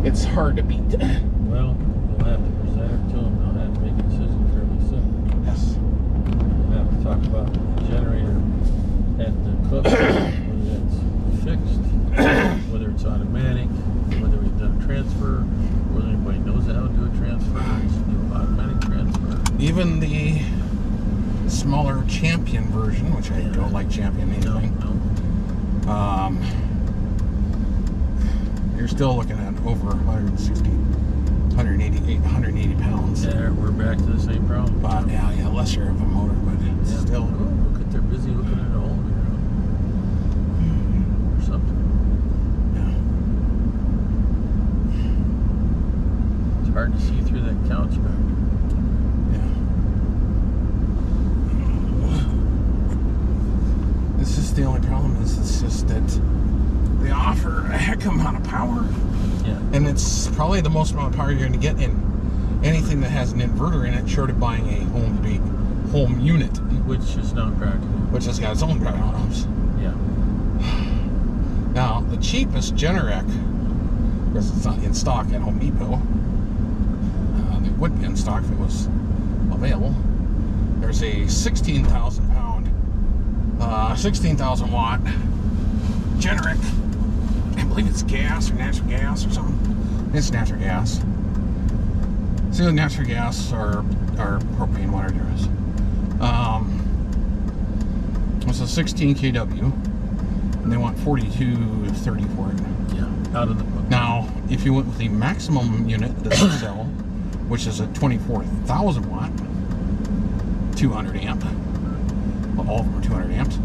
it's hard to beat. Well, we'll have to present it to them. They'll have to make a decision fairly soon. Yes. We'll have to talk about the generator at the club, whether that's fixed, whether it's automatic, whether we've done a transfer, whether anybody knows how to do a transfer, just do automatic transfer. Even the smaller Champion version, which I don't like Champion anything. No. You're still looking at over 160, 180 pounds. Yeah, we're back to the same problem. But yeah, lesser of a motor, but it's still. Oh, look at, they're busy looking at a hole here. Or something. Yeah. It's hard to see through that couch back there. This is the only problem is it's just that they offer a heck of amount of power. Yeah. And it's probably the most amount of power you're going to get in anything that has an inverter in it, short of buying a home unit. Which is not practical. Which has got its own problems. Yeah. Now, the cheapest Generac, because it's not in stock at Home Depot, it would be in stock if it was available. There's a 16,000 watt Generac. I believe it's gas or natural gas or something. It's natural gas. It's either natural gas or propane, whatever it is. It's a 16 kW, and they want 4230 for it. Yeah, out of the book. Now, if you went with the maximum unit that they sell, which is a 24,000 watt, 200 amp. Well, all of them are 200 amps.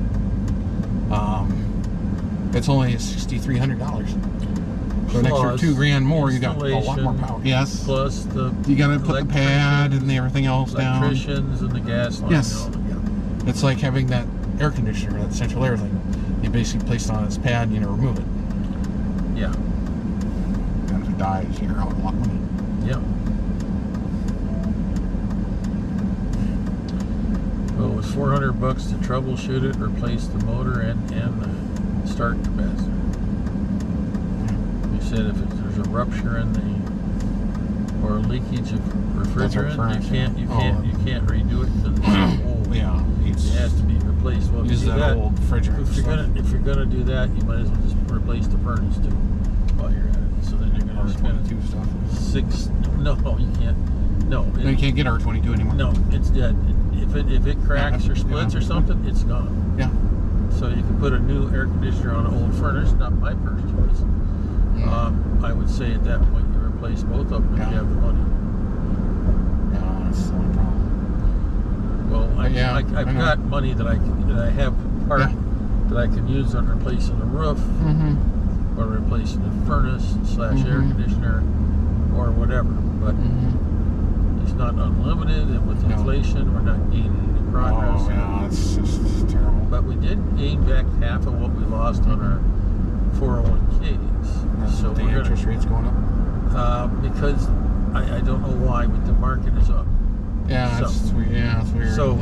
It's only $6,300. So an extra $2,000 more, you got a lot more power. Yes. Plus the you got to put the pad and everything else down. Electricians and the gas line. Yes. It's like having that air conditioner, that central air thing. You basically place it on its pad, you remove it. Yeah. And if it dies, you're out a lot of money. Yeah. Well, it was $400 to troubleshoot it, replace the motor and the start capacitor. You said if there's a rupture in the or a leakage of refrigerant, you can't redo it because it's so old. Yeah, it has to be replaced. Well, use that old refrigerant. If you're gonna do that, you might as well just replace the furnace too while you're at it. So then you're gonna spend stuff. No, you can't. No, you can't get R22 anymore. No, it's dead. If it cracks or splits or something, it's gone. Yeah. So you can put a new air conditioner on an old furnace. Not my first choice. I would say at that point you replace both of them if you have the money. Yeah, that's the only problem. Well, I've got money that I have that I can use on replacing the roof, or replacing the furnace / air conditioner, or whatever. But it's not unlimited, and with inflation, we're not gaining any progress. Oh yeah, it's just terrible. But we did gain back half of what we lost on our 401ks. So the interest rates going up? Because I don't know why, but the market is up. Yeah, it's weird. So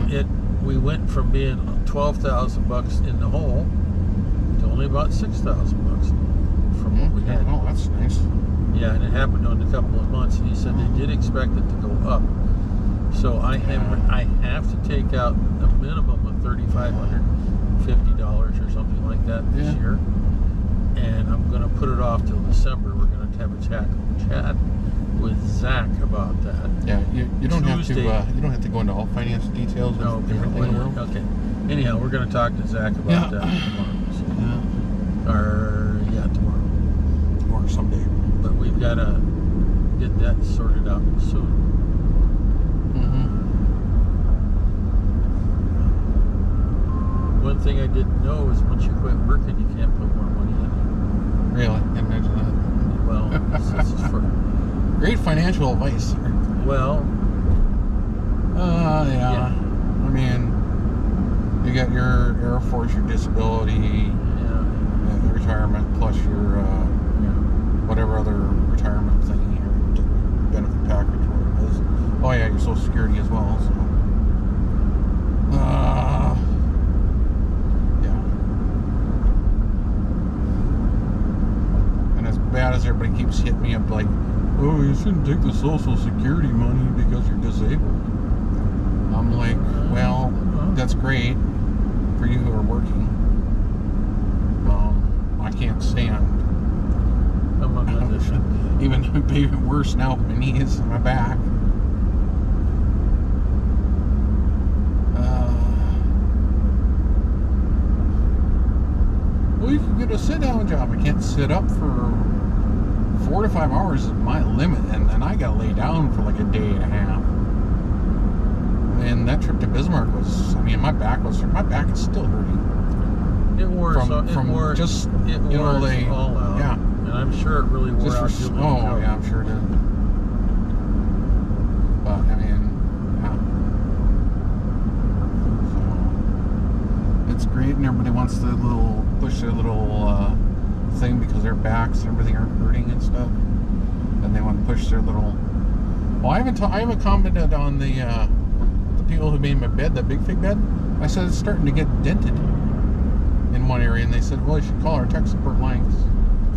we went from being $12,000 in the hole to only about $6,000 from what we had. Oh, that's nice. Yeah, and it happened in a couple of months, and he said they did expect it to go up. So I have to take out a minimum of $3,550 or something like that this year, and I'm going to put it off till December. We're going to have a chat with Zach about that. Yeah, you don't have to go into all finance details. No, everything in the world. Okay. Anyhow, we're going to talk to Zach about that tomorrow. So, tomorrow or someday. But we've got to get that sorted out soon. One thing I didn't know is once you quit working, you can't put more money in. Really? Can't imagine that. Well, this is for great financial advice. Well, yeah. I mean, you got your Air Force, your disability, retirement, plus your whatever other retirement thing, your benefit package, whatever it is. Oh yeah, your Social Security as well. So, as everybody keeps hitting me up like, oh, you shouldn't take the Social Security money because you're disabled. I'm like, well, that's great for you who are working. I can't stand. Even worse now with my knees and my back. Well, you can get a sit-down job. I can't sit up for 4 to 5 hours is my limit, and then I gotta lay down for like a day and a half. And that trip to Bismarck was, I mean, my back is still hurting. It wore all out. Yeah. And I'm sure it really wore out. Yeah, I'm sure it did. But I mean, yeah. So it's great, and everybody wants to push their little thing because their backs and everything are hurting and stuff, and they want to push their little. Well, I haven't commented on the people who made my bed, that big fig bed. I said it's starting to get dented in one area, and they said, well, you should call our tech support line.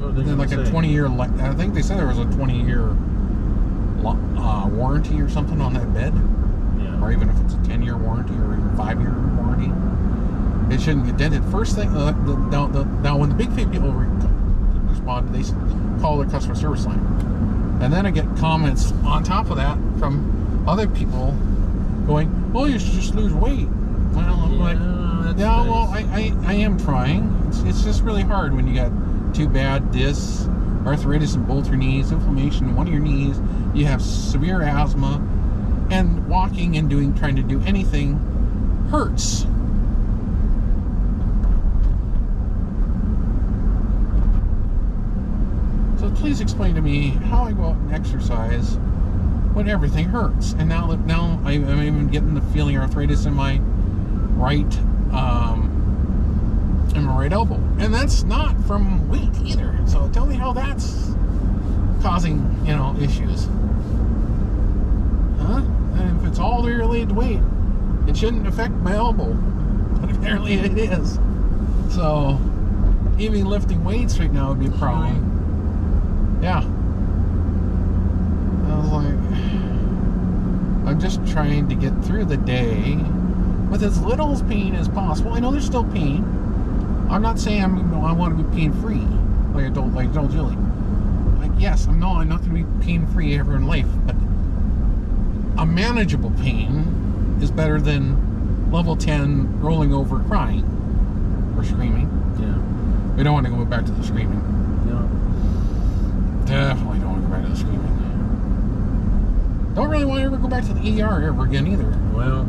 Then like a 20-year, I think they said there was a 20-year warranty or something on that bed. Yeah. Or even if it's a 10-year warranty or even 5-year warranty, it shouldn't get dented. First thing, now when the big fig people responded, they call their customer service line, and then I get comments on top of that from other people going, "Oh, you should just lose weight." Well, I'm like, yeah, well, I am trying. It's just really hard when you got too bad discs, arthritis in both your knees, inflammation in one of your knees, you have severe asthma, and walking and trying to do anything hurts. So please explain to me how I go out and exercise when everything hurts. And now I'm even getting the feeling arthritis in my right elbow, and that's not from weight either. So tell me how that's causing, issues, huh? And if it's all related to weight, it shouldn't affect my elbow, but apparently it is. So even lifting weights right now would be a problem. Yeah. I was like, I'm just trying to get through the day with as little pain as possible. I know there's still pain. I'm not saying I want to be pain-free, like I told Julie. Like, yes, I'm not going to be pain-free ever in life, but a manageable pain is better than level 10 rolling over crying or screaming. Yeah. We don't want to go back to the screaming. No. Definitely don't want to go back to the screaming. Don't really want to ever go back to the ER ever again either. Well,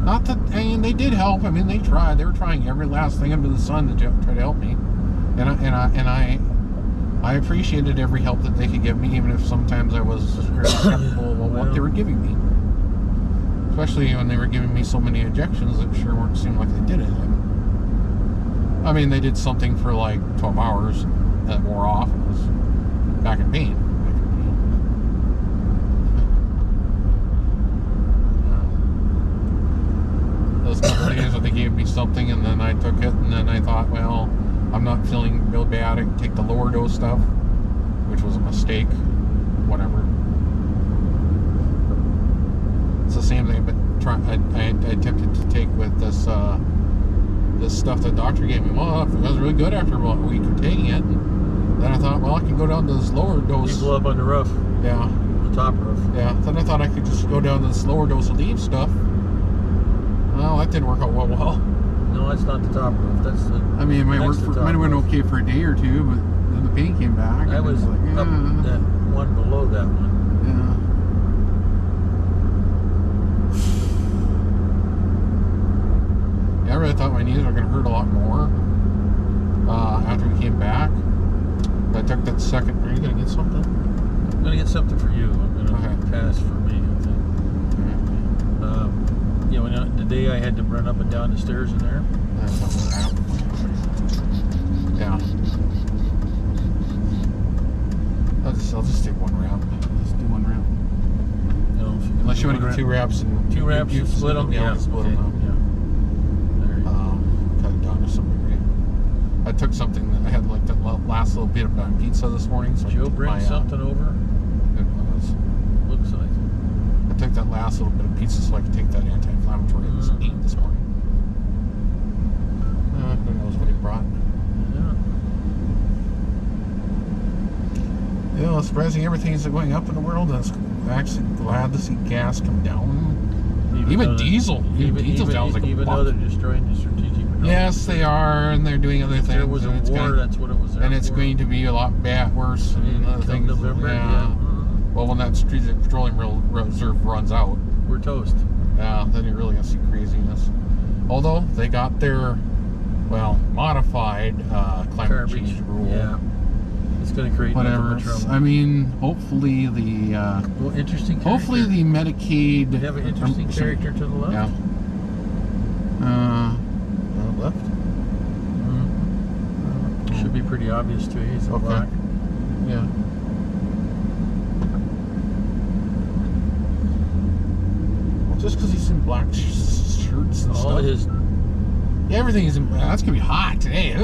not that, I mean, they did help. I mean, they tried. They were trying every last thing under the sun to try to help me, and I appreciated every help that they could give me, even if sometimes I was very skeptical of what they were giving me. Especially when they were giving me so many injections that sure weren't seem like they did anything. I mean, they did something for like 12 hours, and it wore off, and was back in pain. Those couple days that they gave me something, and then I took it, and then I thought, well, I'm not feeling real bad. I can take the lower dose stuff, which was a mistake. Whatever. It's the same thing, but I attempted to take with this this stuff the doctor gave me. Well, it was really good after about a week of taking it. And then I thought, well, I can go down to this lower dose. You blew up on the roof. Yeah. The top roof. Yeah. Then I thought I could just go down to this lower dose of leave stuff. Well, that didn't work out well. No, that's not the top roof. That's the. I mean, it might have been okay for a day or two, but then the pain came back. I was like, up that one below that one. Yeah. I really thought my knees were going to hurt a lot more after we came back. But I took that second. Are you going to get something? I'm going to get something for you. I'm going to pass for me, I think. The day I had to run up and down the stairs in there. Yeah. I'll just take one wrap. Just do one wrap. No, unless you want to get 2 wraps and two wraps, you split them. Yeah, split them out. Yeah. Cut it down to some degree. I took something that I had like that last little bit of pizza this morning. So Joe bring something over? It was. Looks like it. I took that last little bit of pizza so I could take that anti-inflammatory and eat this morning. Who knows what he brought? Yeah. Yeah, it's surprising everything is going up in the world. I'm actually glad to see gas come down. Even diesel. Diesel's down like even though they're destroying the strategic petroleum. Yes, they are, and they're doing other things. There was a war, that's what it was there and it's going to be a lot worse and other things. November, yeah. Well, when that strategic petroleum reserve runs out, we're toast. Yeah, then you're really going to see craziness. Although they got their, modified climate change rule. Yeah. It's going to create whatever. I mean, hopefully the interesting. Hopefully the Medicaid. We have an interesting character to the left. Yeah. Left. Should be pretty obvious too. He's in black. Yeah. Well, just because he's in black shirts and all stuff. Everything is. That's gonna be hot today.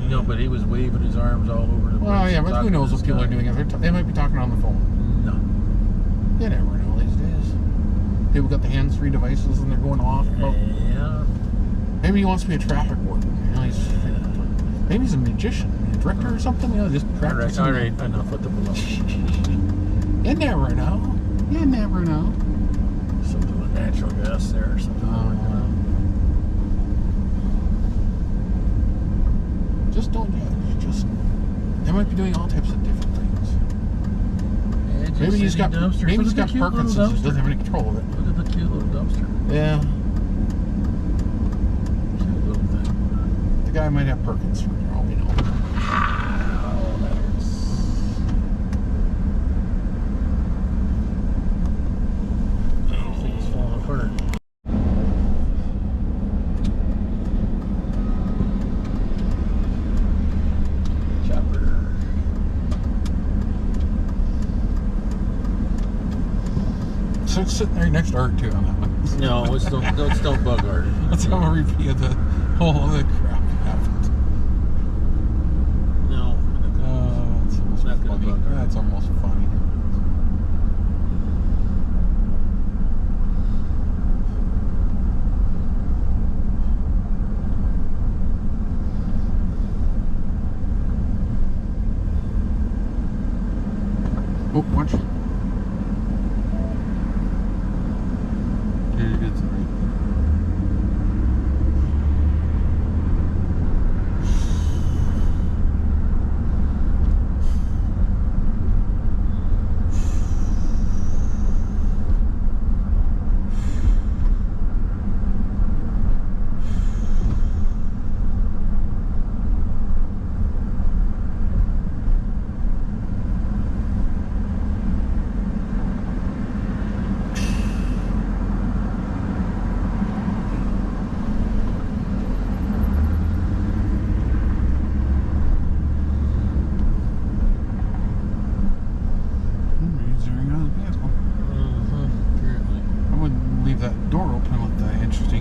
No, but he was waving his arms all over the place. Well, yeah, but who knows what people are doing? They might be talking on the phone. No. You never know these days. People got the hands-free devices and they're going off. Yeah. Maybe he wants to be a traffic warden. Maybe he's a magician, a director or something. Just practicing. All right, enough with the below. You never know. You never know. Something with natural gas there or something like that. Just don't judge. They might be doing all types of different things. Maybe he's got Parkinson's. He doesn't have any control of it. Look at the cute little dumpster. Yeah. Cute little thing. The guy might have Perkins for all we know. Oh, that hurts. I think it's falling apart. So it's sitting right next to Art too on that one. No, don't bug Art. Let's have a repeat of the whole the crap happened. No, it's almost not funny. gonna bug Art. That's almost funny. Oh, watch.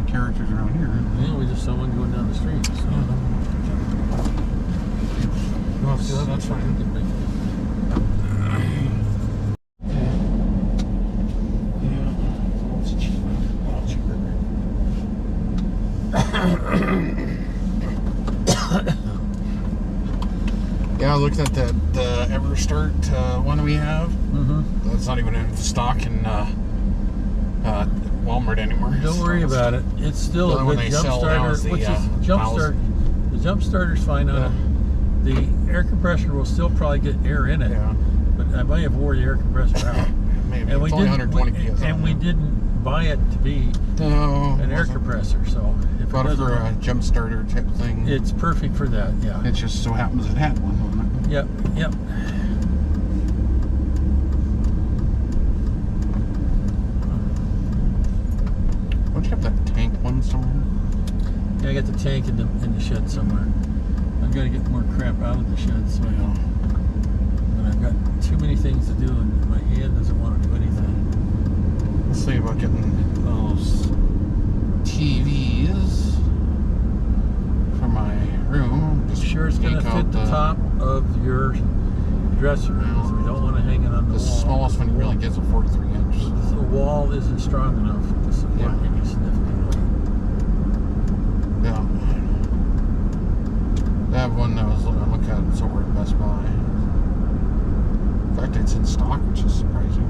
Characters around here. Yeah, we just saw one going down the street. So. You want to see that? That's fine. Yeah, I looked at the EverStart one we have. That's not even in stock in Walmart anymore. Don't worry about it. It's still a good jump starter. The jump starter's fine on it. The air compressor will still probably get air in it. Yeah. But I might have wore the air compressor out. Maybe. It's only 120 PSI. And we didn't buy it to be an air compressor. So if bought it for a jump starter type thing. It's perfect for that. Yeah. It just so happens it had one. Yep. Yep. Don't you have that tank one somewhere? Yeah, I got the tank in the shed somewhere. I've got to get more crap out of the shed, so but I've got too many things to do, and my hand doesn't want to do anything. Let's see about getting those TVs for my room. Sure, dresser because we don't want to hang it on the wall. The smallest one really gets a 43 inch. The wall isn't strong enough to support any significant weight. Yeah. I have one that was I'm looking at it's over at Best Buy. In fact, it's in stock, which is surprising.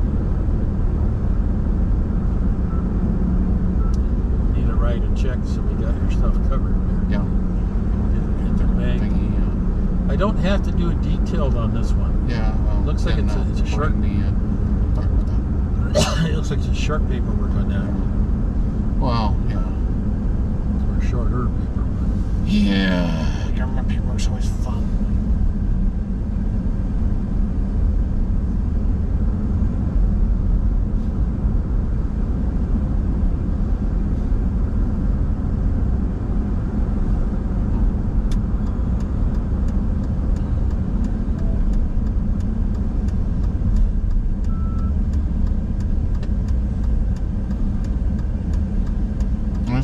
Need a write a check so we got your stuff covered there. Yeah. Get the bag. I don't have to do it detailed on this one. Yeah. Looks like it's a short. Talk about that. It looks like it's a short paperwork on that. Well, yeah. Or shorter paperwork. Yeah. Government paperwork's always fun.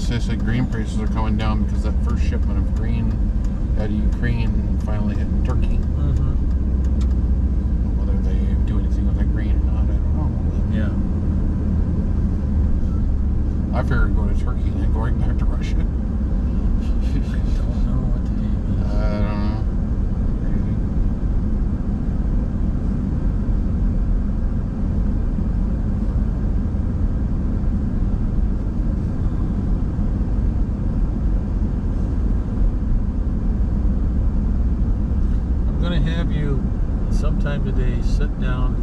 They say green prices are coming down because that first shipment of green out of Ukraine finally hit Turkey. Mm-hmm. Whether they do anything with that green or not, I don't know. Yeah. I figured go to Turkey and then going back to Russia. I don't know what the game is. I don't know. Crazy. Have you sometime today sit down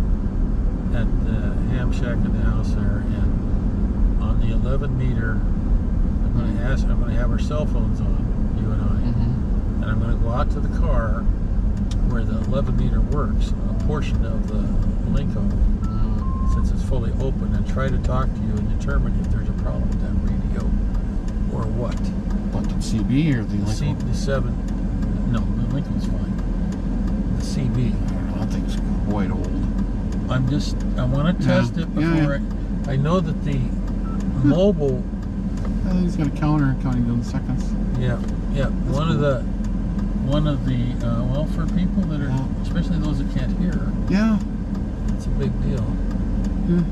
at the ham shack in the house there, and on the 11 meter I'm going to have our cell phones on, you and I, and I'm going to go out to the car where the 11 meter works, a portion of the Linko, since it's fully open, and try to talk to you and determine if there's a problem with that radio or what. What, the CB or the Linko? The 7, no, the Linko's fine. CB. I don't know, that thing's quite old. I want to test it before I know that the mobile. I think he's got a counter counting down the seconds. Yeah. That's One cool. of the well, for people that are, especially those that can't hear. Yeah. It's a big deal. Yeah.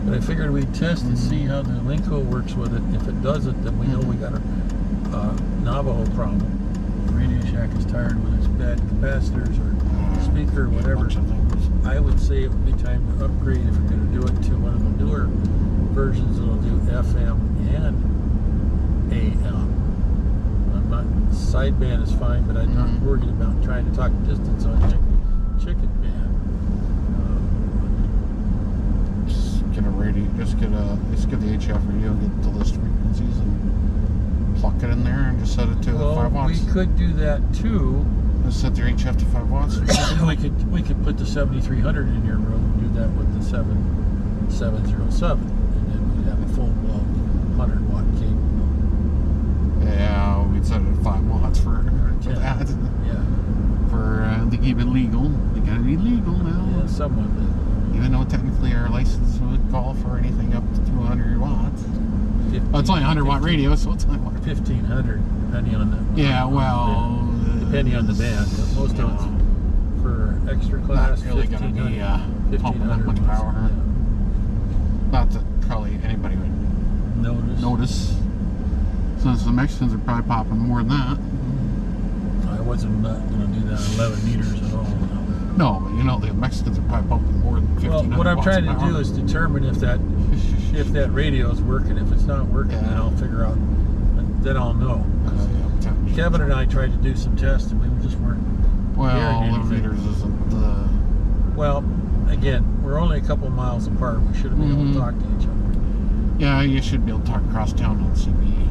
But I figured we'd test and see how the Linko works with it. If it doesn't, then we know we got a Navajo problem. Radio Shack is tired with its bad capacitors or speaker or whatever. I would say it would be time to upgrade if we're going to do it to one of the newer versions that'll do FM and AM. I'm not, sideband is fine, but I'm not worried about trying to talk distance on chicken band. Just get the HF radio, get the list frequencies, and pluck it in there, and just set it to 5 watts. We could do that too. Just set their HF to 5 watts. we could put the 7300 in your room and do that with the 7707, and then we'd have a full blown 100 watt cable. Yeah, we'd set it at 5 watts for that. Yeah. For to keep it legal. They gotta be legal now. Yeah, somewhat legal. Even though technically our license would call for anything up to 200 watts. Well, it's only a 100 watt radio, so it's only 1500, depending on the. Yeah, well. Depending on the band, but most of it's for extra class. Not really going to be pumping that much power. Yeah. Not that probably anybody would notice. Since the Mexicans are probably popping more than that. I wasn't going to do that on 11 meters at all. No, but you know the Mexicans are probably pumping more than 1500 Well, what I'm trying to watts do is determine if that radio is working. If it's not working, then I'll figure out. Then I'll know. Kevin and I tried to do some tests, and we just weren't. Well, 11 meters isn't the. Well, again, we're only a couple miles apart. We should have been able to talk to each other. Yeah, you should be able to talk across town on CB.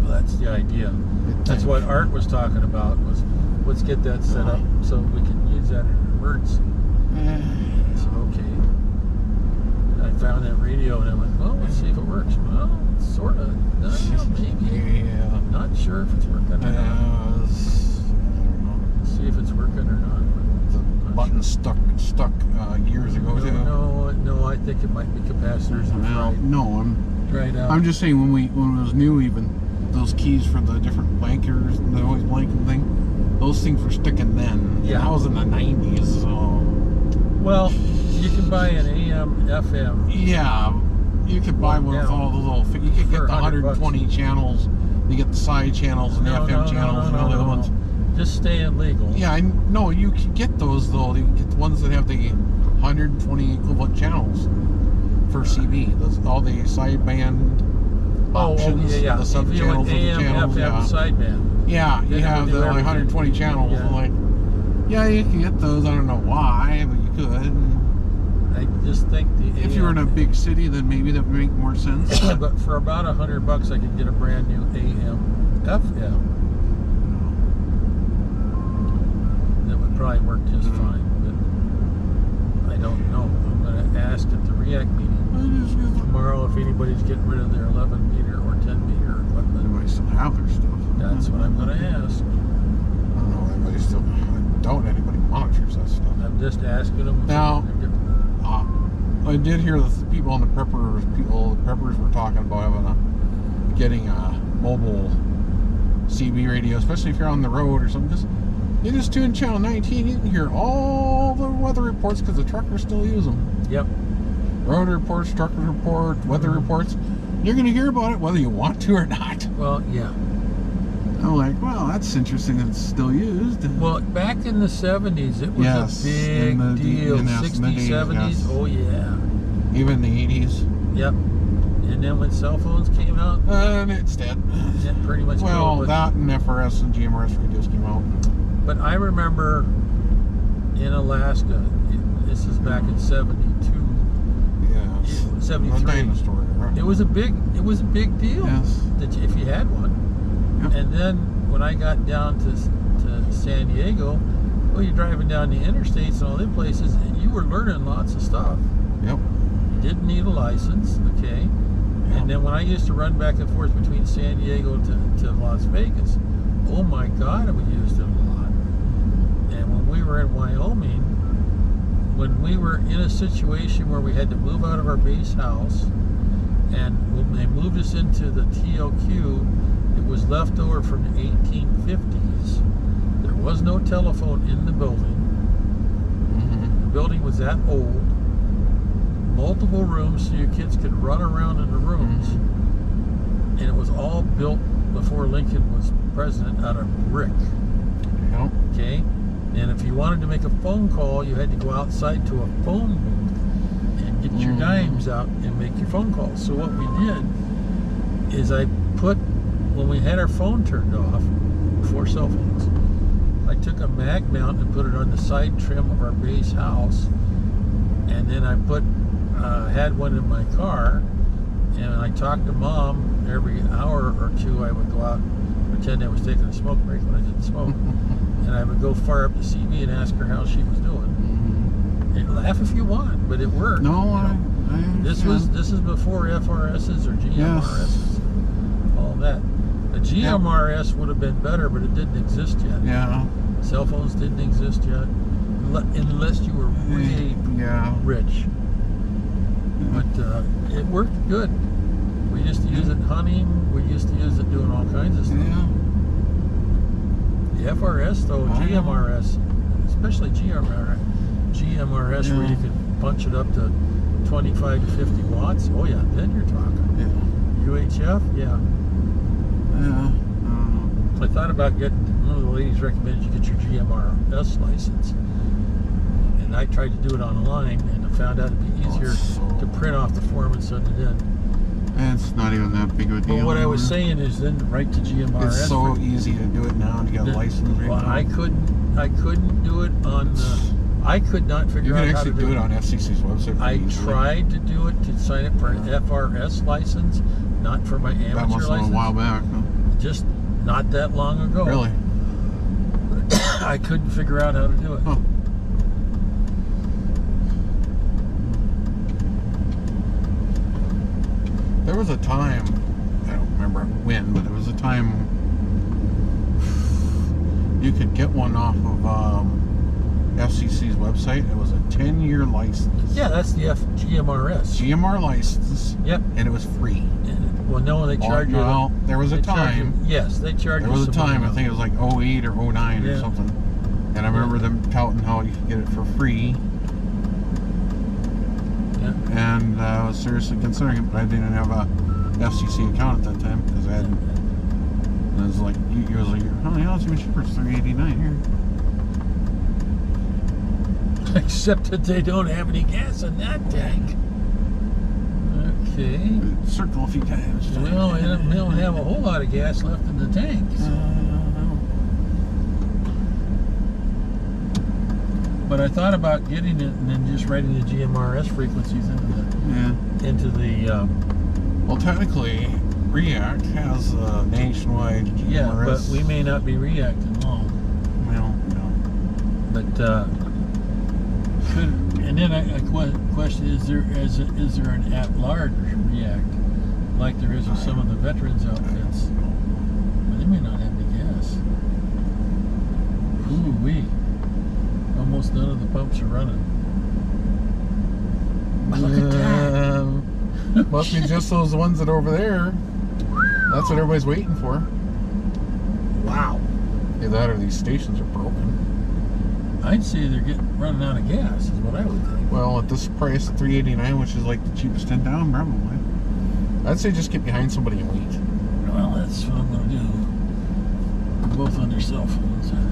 Well, that's the idea. That's what Art was talking about. Was let's get that set up so we can use that in an emergency. I said, okay. And I found that radio, and I went, well, let's see if it works. Well, sort of. Maybe. Yeah. I'm not sure if it's working or not. I don't know. See if it's working or not. The button stuck years ago too. No, I think it might be capacitors and No, dried out. I'm just saying when it was new, even those keys for the different blankers, the noise blanking thing. Those things were sticking then. Yeah. I was in the 90s, so. Well, you can buy an AM, FM. Yeah, you could buy one with all the little. You could get the 120 channels. You get the side channels and the FM channels and all the other ones. Just staying legal. Yeah, I know you can get those though. You can get the ones that have the 120 equivalent channels for CB. Those all the sideband options. Yeah. The sub channels of the AM, channels. FM sideband. Yeah, you have the 120 channels. Yeah. Like, yeah, you can get those. I don't know why, but you could. I just think if you were in a big city, then maybe that would make more sense. But for about $100, I could get a brand new AM, FM. That would probably work just fine. But I don't know. I'm going to ask at the REACT meeting tomorrow if anybody's getting rid of their 11 meter or 10 meter equipment. They might still have their stuff. That's what I'm going to ask. I don't know. Anybody still? Anybody monitors that stuff. I'm just asking them. Now, I did hear the people on the preppers were talking about getting a mobile CB radio, especially if you're on the road or something. You just tune channel 19, you can hear all the weather reports because the truckers still use them. Yep. Road reports, truckers report, weather reports. You're going to hear about it whether you want to or not. Well, yeah. I'm like, well, that's interesting that it's still used. Well, back in the 70s, it was a big deal. 60s, 70s, yes. Oh yeah. Even the 80s. Yep. And then when cell phones came out, and it's dead. It pretty much. Well, that and FRS and GMRS radios came out. But I remember in Alaska, this is back in 72. Yeah. 73. Dinosaur, right? It was a big deal. Yes. That if you had one. Yep. And then when I got down to San Diego, well, you're driving down the interstates and all them places, and you were learning lots of stuff. Yep. You didn't need a license, okay? Yep. And then when I used to run back and forth between San Diego to Las Vegas, oh my God, we used it a lot. And when we were in Wyoming, when we were in a situation where we had to move out of our base house, and when they moved us into the TLQ, it was left over from the 1850s. There was no telephone in the building. The building was that old. Multiple rooms so your kids could run around in the rooms. And it was all built before Lincoln was president out of brick. Yep. Okay? And if you wanted to make a phone call, you had to go outside to a phone booth and get your dimes out and make your phone calls. So what we did is when we had our phone turned off, before cell phones, I took a mag mount and put it on the side trim of our base house, and then I had one in my car, and I talked to Mom every hour or two. I would go out and pretend I was taking a smoke break when I didn't smoke, and I would go fire up the CB and ask her how she was doing. And laugh if you want, but it worked. No, I this is before FRSs or GMRSs, all that. A GMRS would have been better, but it didn't exist yet. Yeah. Cell phones didn't exist yet, unless you were really rich. But it worked good. We used to use it hunting. We used to use it doing all kinds of stuff. Yeah. The FRS though, GMRS, especially GMRS, where you could punch it up to 25 to 50 watts. Oh yeah, then you're talking. Yeah. UHF, yeah. Yeah. I thought about getting, one of the ladies recommended you get your GMRS license. And I tried to do it online, and I found out it'd be easier to print off the form and send it in. It's not even that big of a deal. But what I was saying is then write to GMRS. It's so easy to do it now to get a license. Well, I couldn't do it on the, I could not figure out how to do it. You can actually do it on FCC's website. I tried to do it to sign up for an FRS license, not for my amateur license. That must have been a while back. Huh? Just not that long ago. Really? I couldn't figure out how to do it. Huh. There was a time, I don't remember when, but there was a time you could get one off of FCC's website. It was a 10-year license. Yeah, that's the GMRS. GMR license. Yep. And it was free. Well, no, they charge you. Well, there was a time. Yes, they charge you. There was a time, I think it was like 08 or 09 or something. And I remember them touting how you could get it for free. Yeah. And I was seriously considering it, but I didn't have a FCC account at that time because I hadn't. And I was like, he was like, oh yeah, it's even cheaper. It's $3.89 here. Except that they don't have any gas in that tank. Okay. Circle a few times. Well, they don't have a whole lot of gas left in the tank. So. But I thought about getting it and then just writing the GMRS frequencies into the. Well, technically, React has a nationwide GMRS. Yeah, but we may not be reacting long. Well, no. But and then a question: is there an at-large React like there is with some of the veterans outfits? But they may not have any gas. Ooh wee! Almost none of the pumps are running. Look at that! Must be just those ones that are over there. That's what everybody's waiting for. Wow. Either that or these stations are broken. I'd say they're running out of gas, is what I would think. Well, at this price, $3.89, which is like the cheapest in town, probably. I'd say just get behind somebody and wait. Well, that's what I'm going to do. We're both on their cell phones, I think.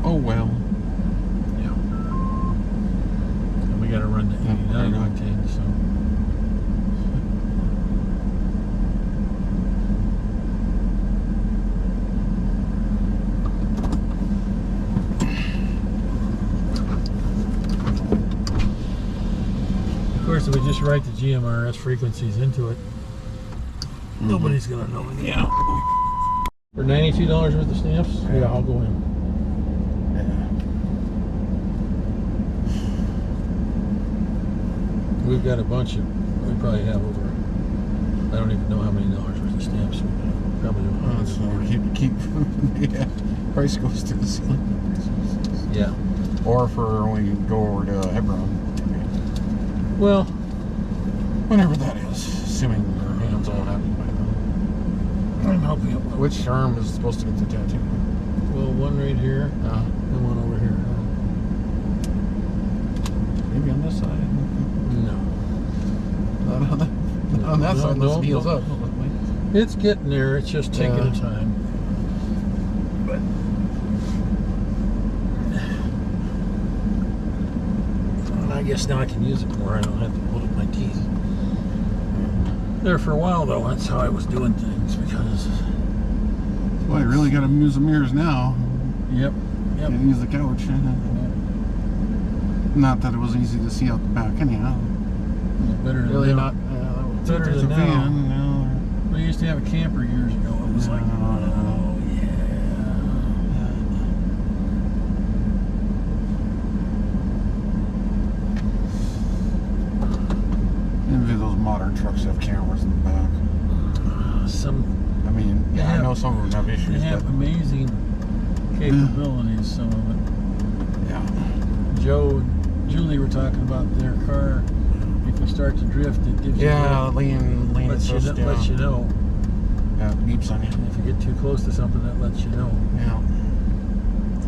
Oh well. Yeah. And we got to run the 89 octane, so. Of course, if we just write the GMRS frequencies into it, nobody's going to know anything. Yeah. For $92 worth of stamps? Yeah, I'll go in. We've got a bunch of, we probably have over, I don't even know how many dollars worth of stamps we have. Probably keep yeah, price goes to the ceiling. Yeah. Or for when you go over to Hebron. Well, whenever that is, assuming your hand's all happy by then. I'm hoping it will. Which arm is supposed to get the tattoo? Well, one right here, and one over here. Maybe on this side. No. On that side, no, this heals up. It's getting there. It's just taking a time. But I guess now I can use it more. I don't have to hold up my teeth. There for a while, though, that's how I was doing things because. Well, you really got to use the mirrors now. Yep. Can't use the couch. Not that it was easy to see out the back, anyhow. Better than really now. not. Better than now. No. We used to have a camper years ago. It was like, oh yeah. Envy those modern trucks have cameras in the back. I mean, I know some of them have issues. They have amazing capabilities. Some of it. Yeah. Joe and Julie were talking about their car. If you start to drift, it gives you lean lets you know. Yeah, it beeps on you. If you get too close to something, that lets you know. Yeah.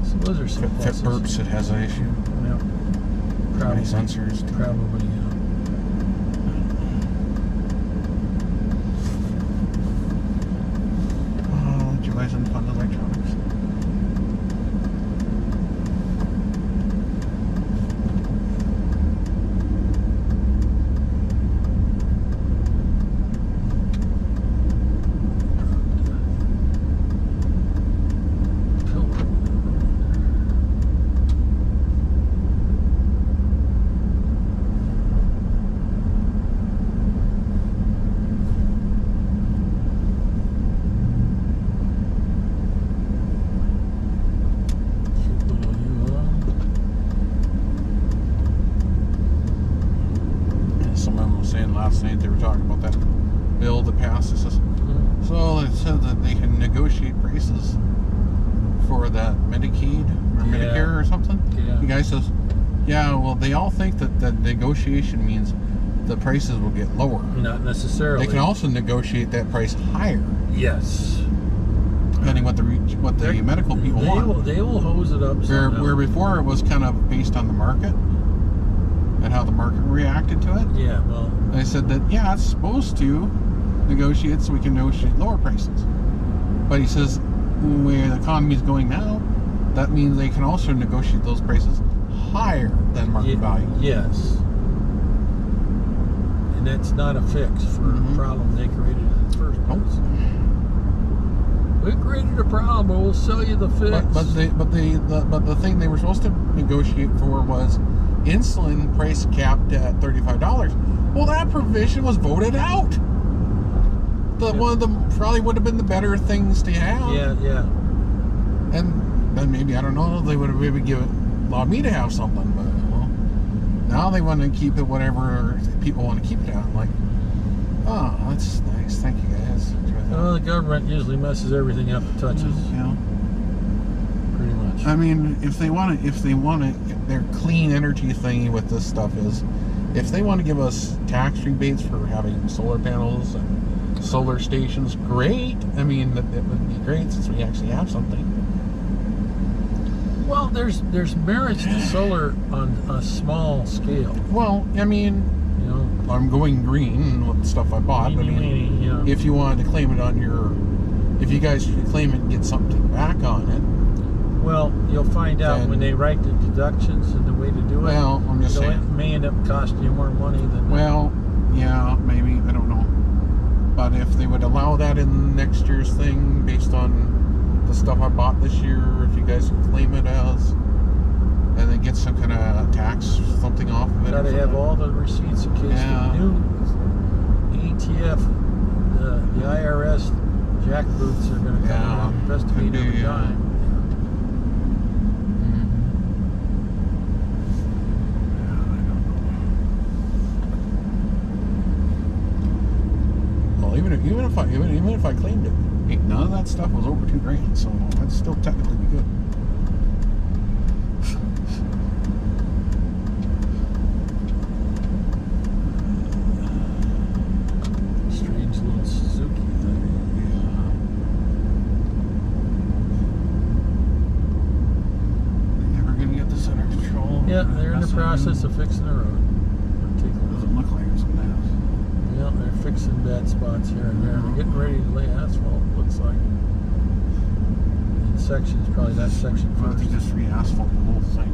So those are some If it burps, it has an issue. Yeah. Probably sensors. Probably, yeah. Did you buy some fun electronics? prices for that Medicaid or Medicare or something. Yeah. The guy says, yeah, well, they all think that the negotiation means the prices will get lower. Not necessarily. They can also negotiate that price higher. Yes. Depending what the medical people want. They will hose it up. Where before it was kind of based on the market and how the market reacted to it. Yeah, well. They said that, yeah, it's supposed to negotiate so we can negotiate lower prices. But he says, where the economy is going now, that means they can also negotiate those prices higher than market value. Yes. And that's not a fix for a problem they created in the first place. We created a problem, but we'll sell you the fix. But the thing they were supposed to negotiate for was insulin price capped at $35. Well, that provision was voted out. One of them probably would have been the better things to have. Yeah. And then maybe, I don't know, they would have maybe allowed me to have something, but well, now they want to keep it whatever people want to keep it at. Like, oh, that's nice. Thank you guys. Well, the government usually messes everything up it touches. Yeah. Pretty much. I mean, if they want their clean energy thingy with this stuff is, if they want to give us tax rebates for having solar panels and solar stations, great. I mean, that would be great since we actually have something. Well, there's merits to solar on a small scale. Well, I mean, you know, I'm going green with the stuff I bought. I mean, yeah. If you wanted to claim it on if you guys should claim it and get something back on it. Well, you'll find out when they write the deductions and the way to do it. Well, I'm just saying. It may end up costing you more money than. Well, yeah, maybe, I don't know. But if they would allow that in next year's thing, based on the stuff I bought this year, if you guys can claim it as, and then get some kind of tax or something off of it. Gotta have all the receipts in case the new ETF, the IRS jackboots are gonna come and investigate every dime. Even if I claimed it, none of that stuff was over $2,000, so that'd still technically be good. Strange little Suzuki thing. Yeah. They're never gonna get this under control. Yeah, they're in the process of fixing the road. Doesn't look like it sometimes. Yeah, they're fixing bad spots here and there. They're getting ready to lay asphalt, looks like. In sections, probably that section first. They just re-asphalt the whole thing.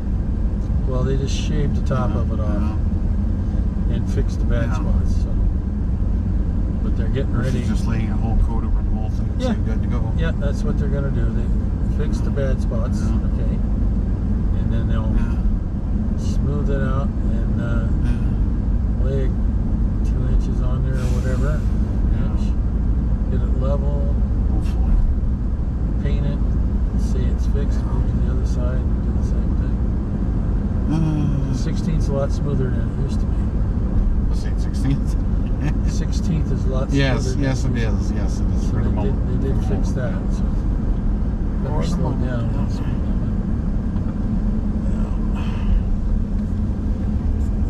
Well, they just shaved the top of it off and fixed the bad spots. So. But they're getting ready. Just laying a whole coat over the whole thing and saying good to go. Yeah, that's what they're going to do. They fix the bad spots, okay, and then they'll smooth it out and lay 2 inches on there or whatever, get it level, hopefully, paint it, say it's fixed, move to the other side, and do the same thing. The 16th's a lot smoother than it used to be. Let's say 16th. 16th is a lot smoother. Yes, it is. Yes, it is. So they did fix that. So better slow down.